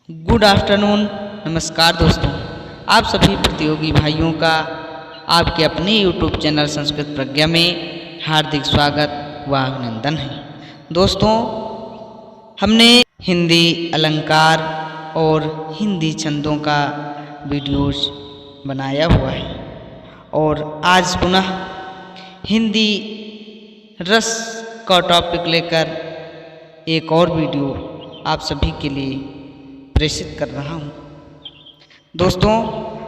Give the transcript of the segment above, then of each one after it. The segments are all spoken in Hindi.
Good afternoon. नमस्कार दोस्तों, आप सभी प्रतियोगी भाइयों का आपके अपने यूट्यूब चैनल संस्कृत प्रज्ञा में हार्दिक स्वागत व अभिनंदन है। दोस्तों, हमने हिंदी अलंकार और हिंदी छंदों का वीडियोज बनाया हुआ है और आज पुनः हिंदी रस का टॉपिक लेकर एक और वीडियो आप सभी के लिए प्रेषित कर रहा हूँ। दोस्तों,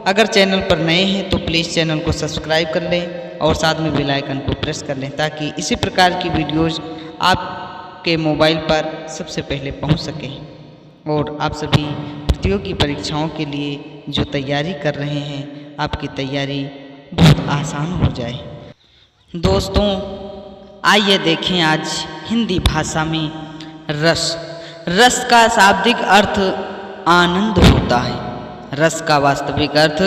अगर चैनल पर नए हैं तो प्लीज़ चैनल को सब्सक्राइब कर लें और साथ में बेल आइकन को प्रेस कर लें ताकि इसी प्रकार की वीडियोज़ आपके मोबाइल पर सबसे पहले पहुँच सकें और आप सभी प्रतियोगी परीक्षाओं के लिए जो तैयारी कर रहे हैं आपकी तैयारी बहुत आसान हो जाए। दोस्तों, आइए देखें आज हिंदी भाषा में रस का शाब्दिक अर्थ आनंद होता है। रस का वास्तविक अर्थ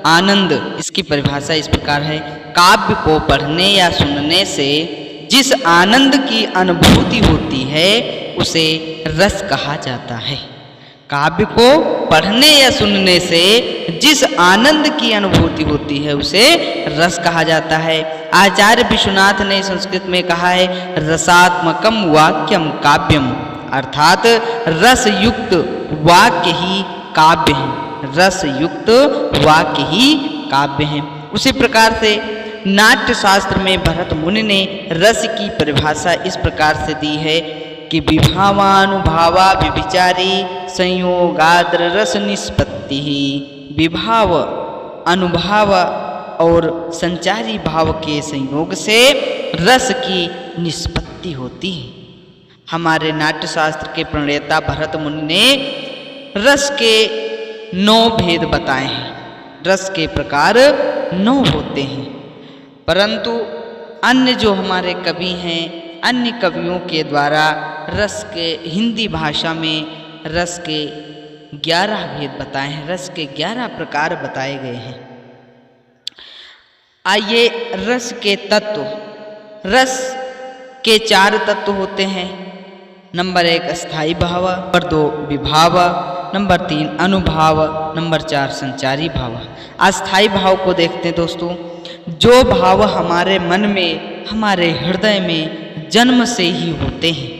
आनंद। इसकी परिभाषा इस प्रकार है: काव्य को पढ़ने या सुनने से जिस आनंद की अनुभूति होती है उसे रस कहा जाता है। काव्य को पढ़ने या सुनने से जिस आनंद की अनुभूति होती है उसे रस कहा जाता है। आचार्य विश्वनाथ ने संस्कृत में कहा है, रसात्मकम वाक्यम काव्यम, अर्थात रस युक्त वाक्य ही काव्य है। रस युक्त वाक्य ही काव्य है। उसी प्रकार से नाट्य शास्त्र में भरत मुनि ने रस की परिभाषा इस प्रकार से दी है कि विभावानुभावा विविचारी संयोगाद्र रस निष्पत्ति ही। विभाव, अनुभाव और संचारी भाव के संयोग से रस की निष्पत्ति होती है। हमारे नाट्य शास्त्र के प्रणेता भरत मुनि ने रस के 9 भेद बताए हैं। रस के प्रकार 9 होते हैं, परंतु अन्य जो हमारे कवि हैं, अन्य कवियों के द्वारा रस के हिंदी भाषा में रस के 11 भेद बताए हैं। रस के 11 प्रकार बताए गए हैं। आइए रस के तत्व। रस के 4 तत्व होते हैं। नंबर 1 अस्थाई भाव, नंबर 2 विभाव, नंबर 3 अनुभाव, नंबर 4 संचारी भाव। अस्थाई भाव को देखते हैं दोस्तों। जो भाव हमारे मन में, हमारे हृदय में जन्म से ही होते हैं,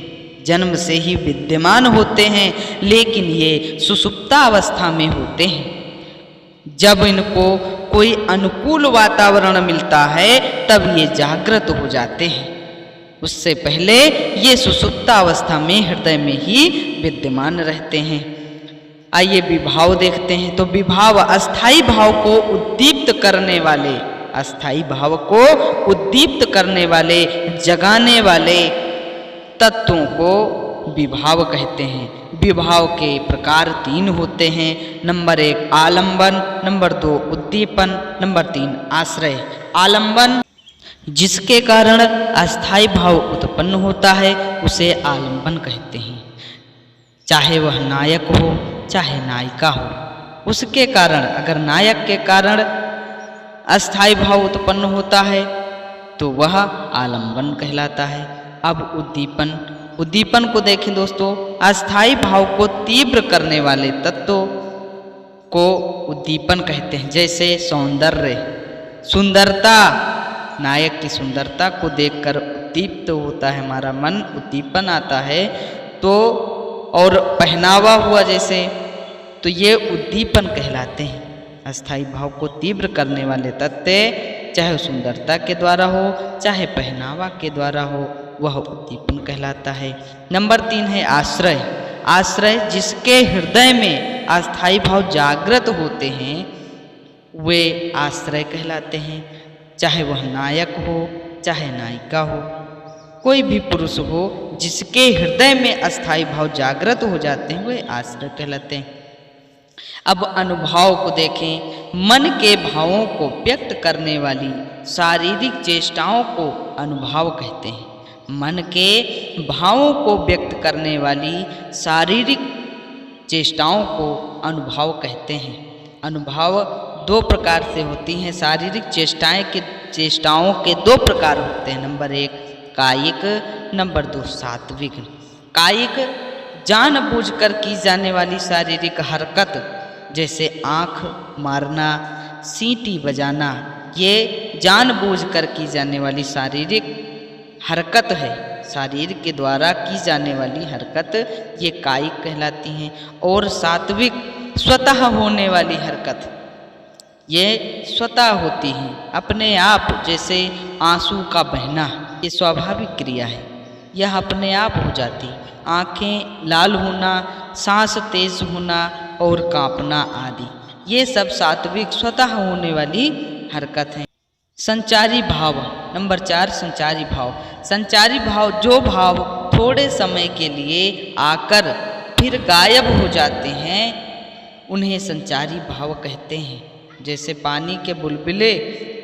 जन्म से ही विद्यमान होते हैं, लेकिन ये सुषुप्ता अवस्था में होते हैं। जब इनको कोई अनुकूल वातावरण मिलता है तब ये जागृत हो जाते हैं। उससे पहले ये सुषुप्ता अवस्था में हृदय में ही विद्यमान रहते हैं। आइए विभाव देखते हैं। तो विभाव अस्थाई भाव को उद्दीप्त करने वाले, अस्थाई भाव को उद्दीप्त करने वाले, जगाने वाले तत्वों को विभाव कहते हैं। विभाव के प्रकार 3 होते हैं। नंबर 1 आलंबन, नंबर 2 उद्दीपन, नंबर 3 आश्रय। आलंबन, जिसके कारण अस्थाई भाव उत्पन्न होता है, उसे आलंबन कहते हैं। चाहे वह नायक हो चाहे नायिका हो, उसके कारण, अगर नायक के कारण अस्थाई भाव उत्पन्न होता है तो वह आलंबन कहलाता है। अब उद्दीपन। उद्दीपन को देखें दोस्तों। अस्थाई भाव को तीव्र करने वाले तत्व को उद्दीपन कहते हैं। जैसे सौंदर्य, सुंदरता, नायक की सुंदरता को देखकर उद्दीप्त होता है हमारा मन, उद्दीपन आता है। तो और पहनावा हुआ जैसे, तो ये उद्दीपन कहलाते हैं। अस्थाई भाव को तीव्र करने वाले तत्व, चाहे सुंदरता के द्वारा हो चाहे पहनावा के द्वारा हो, वह उद्दीपन कहलाता है। नंबर 3 है आश्रय। आश्रय, जिसके हृदय में अस्थाई भाव जागृत होते हैं वे आश्रय कहलाते हैं। चाहे वह नायक हो चाहे नायिका हो, कोई भी पुरुष हो, जिसके हृदय में अस्थाई भाव जागृत हो जाते हैं वे आश्रय कहलाते हैं। अब अनुभाव को देखें। मन के भावों को व्यक्त करने वाली शारीरिक चेष्टाओं को अनुभाव कहते हैं। मन के भावों को व्यक्त करने वाली शारीरिक चेष्टाओं को अनुभाव कहते हैं। अनुभाव 2 प्रकार से होती हैं। शारीरिक चेष्टाओं के 2 प्रकार होते हैं। नंबर 1 कायिक, नंबर 2 सात्विक। कायिक जानबूझकर की जाने वाली शारीरिक हरकत जैसे आँख मारना, सीटी बजाना, ये जानबूझकर की जाने वाली शारीरिक हरकत है। शरीर के द्वारा की जाने वाली हरकत ये कायिक कहलाती हैं। और सात्विक स्वतः होने वाली हरकत ये स्वतः होती है, अपने आप, जैसे आंसू का बहना, ये स्वाभाविक क्रिया है, यह अपने आप हो जाती। आँखें लाल होना, सांस तेज होना और कांपना आदि, ये सब सात्विक स्वतः होने वाली हरकत है। संचारी भाव नंबर 4, संचारी भाव। संचारी भाव जो भाव थोड़े समय के लिए आकर फिर गायब हो जाते हैं, उन्हें संचारी भाव कहते हैं। जैसे पानी के बुलबुले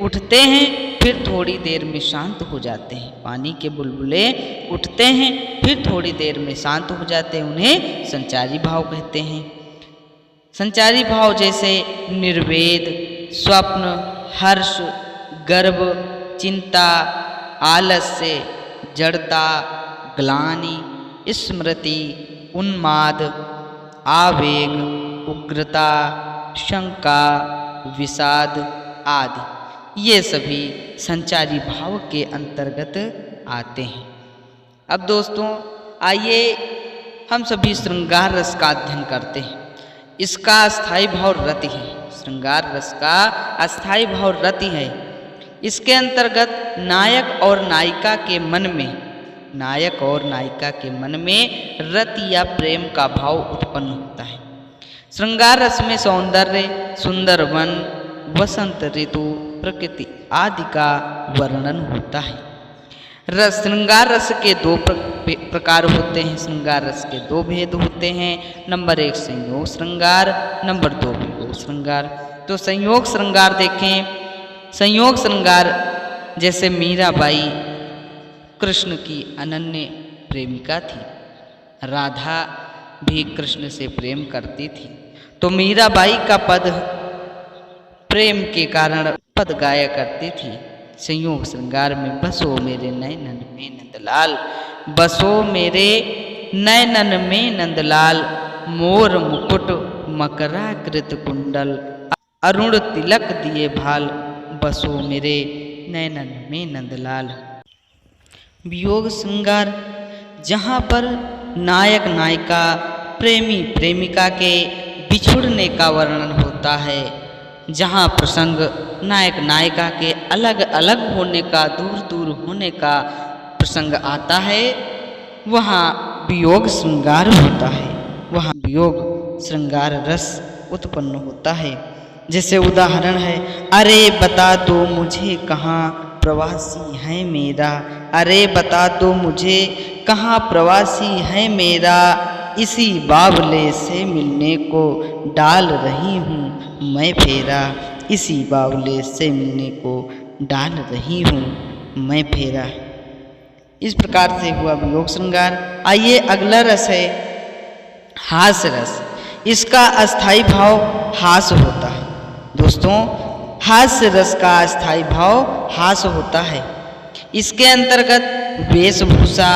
उठते हैं फिर थोड़ी देर में शांत हो जाते हैं। पानी के बुलबुले उठते हैं फिर थोड़ी देर में शांत हो जाते हैं, उन्हें संचारी भाव कहते हैं। संचारी भाव जैसे निर्वेद, स्वप्न, हर्ष, गर्व, चिंता, आलस्य, जड़ता, ग्लानि, स्मृति, उन्माद, आवेग, उग्रता, शंका, विषाद आदि, ये सभी संचारी भाव के अंतर्गत आते हैं। अब दोस्तों आइए हम सभी श्रृंगार रस का अध्ययन करते हैं। इसका अस्थाई भाव रति है। श्रृंगार रस का अस्थाई भाव रति है। इसके अंतर्गत नायक और नायिका के मन में रति या प्रेम का भाव उत्पन्न होता है। श्रृंगार रस में सौंदर्य, सुंदर वन, वसंत ऋतु, प्रकृति आदि का वर्णन होता है। श्रृंगार रस के 2 प्रकार होते हैं। श्रृंगार रस के 2 भेद होते हैं। नंबर 1 संयोग श्रृंगार, नंबर 2 वियोग श्रृंगार। तो संयोग श्रृंगार देखें। संयोग श्रृंगार जैसे मीराबाई कृष्ण की अनन्य प्रेमिका थी, राधा भी कृष्ण से प्रेम करती थी, तो मीराबाई का पद प्रेम के कारण पद गाया करती थी। संयोग श्रृंगार में बसो मेरे नैनन में नंदलाल, बसो मेरे नैनन में नंदलाल, मोर मुकुट मकराकृत कुंडल, अरुण तिलक दिए भाल, बसो मेरे नैनन में नंदलाल। वियोग श्रृंगार जहाँ पर नायक नायिका, प्रेमी प्रेमिका के बिछुड़ने का वर्णन होता है, जहाँ प्रसंग नायक नायिका के अलग अलग होने का, दूर दूर होने का प्रसंग आता है, वहाँ वियोग श्रृंगार होता है, वहाँ वियोग श्रृंगार रस उत्पन्न होता है। जैसे उदाहरण है, अरे बता दो मुझे कहाँ प्रवासी है मेरा, अरे बता दो मुझे कहाँ प्रवासी है मेरा, इसी बावले से मिलने को डाल रही हूँ मैं फेरा, इसी बावले से मिलने को डाल रही हूँ मैं फेरा। इस प्रकार से हुआ वियोग श्रृंगार। आइए अगला रस है हास्य रस। इसका अस्थाई भाव हास होता है। दोस्तों हास्य रस का अस्थाई भाव हास होता है। इसके अंतर्गत वेशभूषा,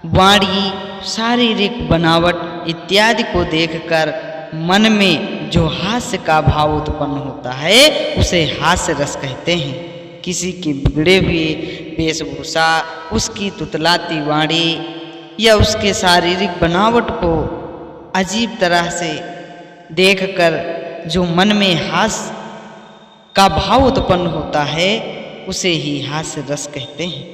वाणी, शारीरिक बनावट इत्यादि को देखकर मन में जो हास्य का भाव उत्पन्न होता है उसे हास्य रस कहते हैं। किसी की बिगड़े हुए वेशभूषा, उसकी तुतलाती वाणी या उसके शारीरिक बनावट को अजीब तरह से देखकर जो मन में हास्य का भाव उत्पन्न होता है उसे ही हास्य रस कहते हैं।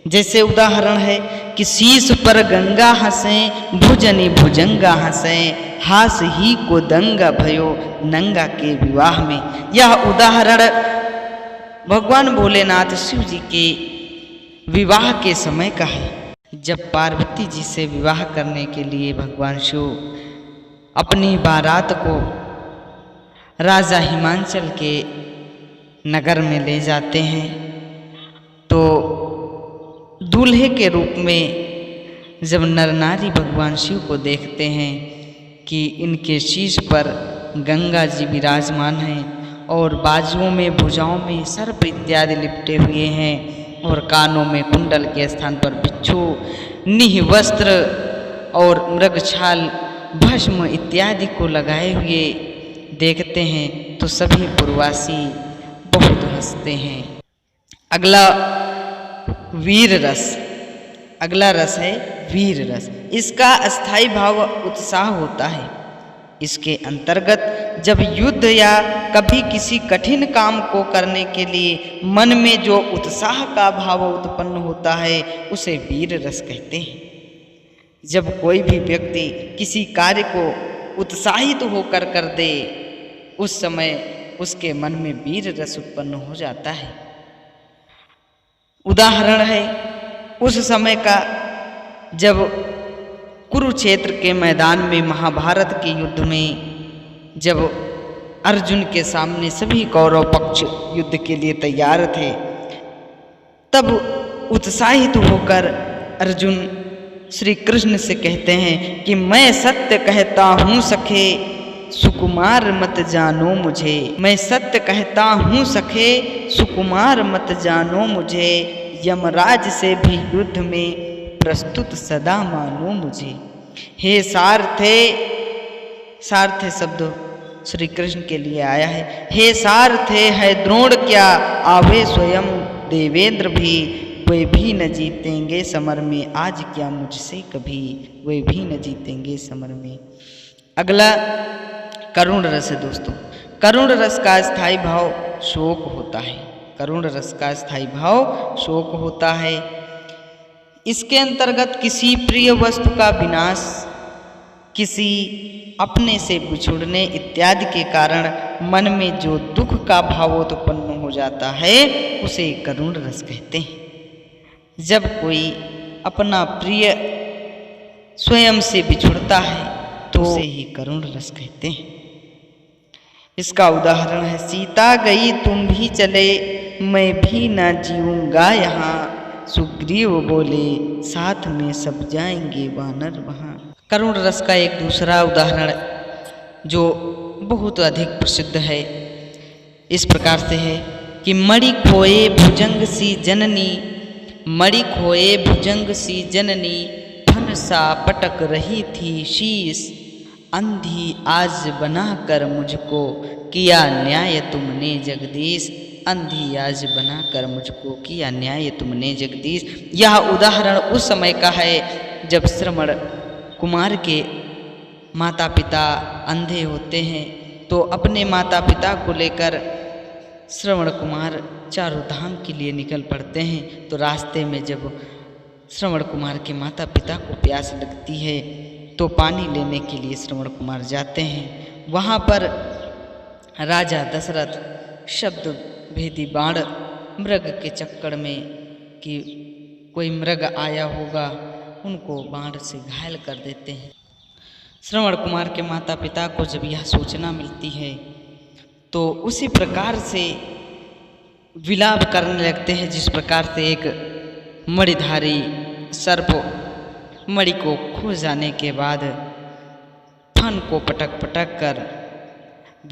जैसे उदाहरण है कि शीश पर गंगा हंसे, भुजनी भुजंगा हंसे, हास ही को दंगा भयो नंगा के विवाह में। यह उदाहरण भगवान भोलेनाथ शिव जी के विवाह के समय का है। जब पार्वती जी से विवाह करने के लिए भगवान शिव अपनी बारात को राजा हिमांचल के नगर में ले जाते हैं, तो दूल्हे के रूप में जब नर नारी भगवान शिव को देखते हैं कि इनके शीश पर गंगा जी विराजमान हैं और बाजुओं में, भुजाओं में सर्प इत्यादि लिपटे हुए हैं और कानों में कुंडल के स्थान पर बिच्छू, निह वस्त्र और मृगछाल भस्म इत्यादि को लगाए हुए देखते हैं तो सभी पुरवासी बहुत हंसते हैं। अगला वीर रस। अगला रस है वीर रस। इसका अस्थाई भाव उत्साह होता है। इसके अंतर्गत जब युद्ध या कभी किसी कठिन काम को करने के लिए मन में जो उत्साह का भाव उत्पन्न होता है उसे वीर रस कहते हैं। जब कोई भी व्यक्ति किसी कार्य को उत्साहित होकर कर दे उस समय उसके मन में वीर रस उत्पन्न हो जाता है। उदाहरण है उस समय का जब कुरुक्षेत्र के मैदान में महाभारत के युद्ध में जब अर्जुन के सामने सभी कौरव पक्ष युद्ध के लिए तैयार थे, तब उत्साहित होकर अर्जुन श्री कृष्ण से कहते हैं कि मैं सत्य कहता हूँ सखे सुकुमार मत जानो मुझे। मैं सत्य कहता हूँ सखे सुकुमार मत जानो मुझे। यमराज से भी युद्ध में प्रस्तुत सदा मानो मुझे। हे सारथे, सारथे शब्द श्री कृष्ण के लिए आया है। हे सारथे है द्रोण क्या आवे स्वयं देवेंद्र भी, वे भी न जीतेंगे समर में आज क्या मुझसे कभी, वे भी न जीतेंगे समर में। अगला करुण रस है दोस्तों। करुण रस का स्थायी भाव शोक होता है। करुण रस का स्थायी भाव शोक होता है। इसके अंतर्गत किसी प्रिय वस्तु का विनाश, किसी अपने से बिछुड़ने इत्यादि के कारण मन में जो दुख का भाव उत्पन्न हो जाता है उसे करुण रस कहते हैं। जब कोई अपना प्रिय स्वयं से बिछुड़ता है तो उसे ही करुण रस कहते हैं। इसका उदाहरण है सीता गई तुम भी चले मैं भी ना जीऊंगा यहाँ, सुग्रीव बोले साथ में सब जाएंगे वानर वहाँ। करुण रस का एक दूसरा उदाहरण जो बहुत अधिक प्रसिद्ध है इस प्रकार से है कि मणि खोए भुजंग सी जननी, मणि खोए भुजंग सी जननी, फन सा पटक रही थी शीश, अंधी आज बनाकर मुझको किया न्याय तुमने जगदीश, अंधी आज बनाकर मुझको किया न्याय तुमने जगदीश। यह उदाहरण उस समय का है जब श्रवण कुमार के माता पिता अंधे होते हैं तो अपने माता पिता को लेकर श्रवण कुमार चारों धाम के लिए निकल पड़ते हैं। तो रास्ते में जब श्रवण कुमार के माता पिता को प्यास लगती है तो पानी लेने के लिए श्रवण कुमार जाते हैं। वहाँ पर राजा दशरथ शब्द भेदी बाण मृग के चक्कर में कि कोई मृग आया होगा उनको बाण से घायल कर देते हैं। श्रवण कुमार के माता पिता को जब यह सूचना मिलती है तो उसी प्रकार से विलाप करने लगते हैं जिस प्रकार से एक मणिधारी सर्प मणि को खो जाने के बाद फन को पटक पटक कर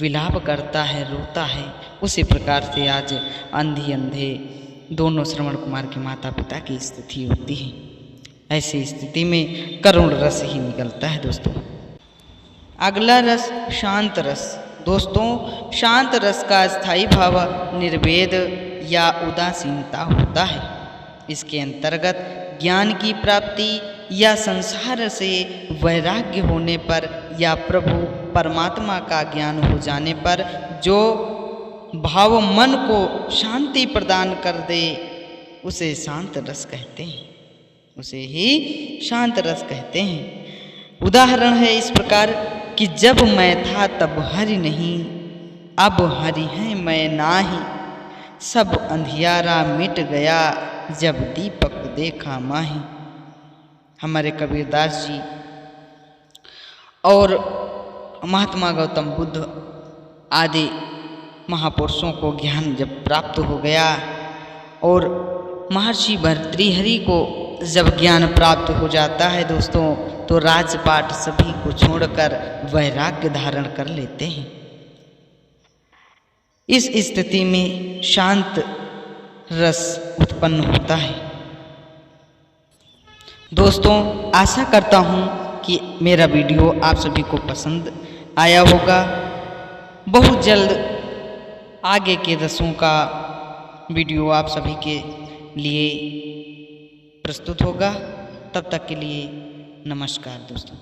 विलाप करता है, रोता है। उसी प्रकार से आज अंधी अंधे दोनों श्रवण कुमार के माता पिता की स्थिति होती है। ऐसी स्थिति में करुण रस ही निकलता है दोस्तों। अगला रस शांत रस। दोस्तों शांत रस का स्थायी भाव निर्वेद या उदासीनता होता है। इसके अंतर्गत ज्ञान की प्राप्ति या संसार से वैराग्य होने पर या प्रभु परमात्मा का ज्ञान हो जाने पर जो भाव मन को शांति प्रदान कर दे उसे शांत रस कहते हैं, उसे ही शांत रस कहते हैं। उदाहरण है इस प्रकार कि जब मैं था तब हरि नहीं, अब हरि है मैं नाही, सब अंधियारा मिट गया जब दीपक देखा माही। हमारे कबीरदास जी और महात्मा गौतम बुद्ध आदि महापुरुषों को ज्ञान जब प्राप्त हो गया और महर्षि भर्तृहरि को जब ज्ञान प्राप्त हो जाता है दोस्तों तो राजपाट सभी को छोड़कर वैराग्य धारण कर लेते हैं। इस स्थिति में शांत रस उत्पन्न होता है। दोस्तों आशा करता हूँ कि मेरा वीडियो आप सभी को पसंद आया होगा। बहुत जल्द आगे के रसों का वीडियो आप सभी के लिए प्रस्तुत होगा। तब तक के लिए नमस्कार दोस्तों।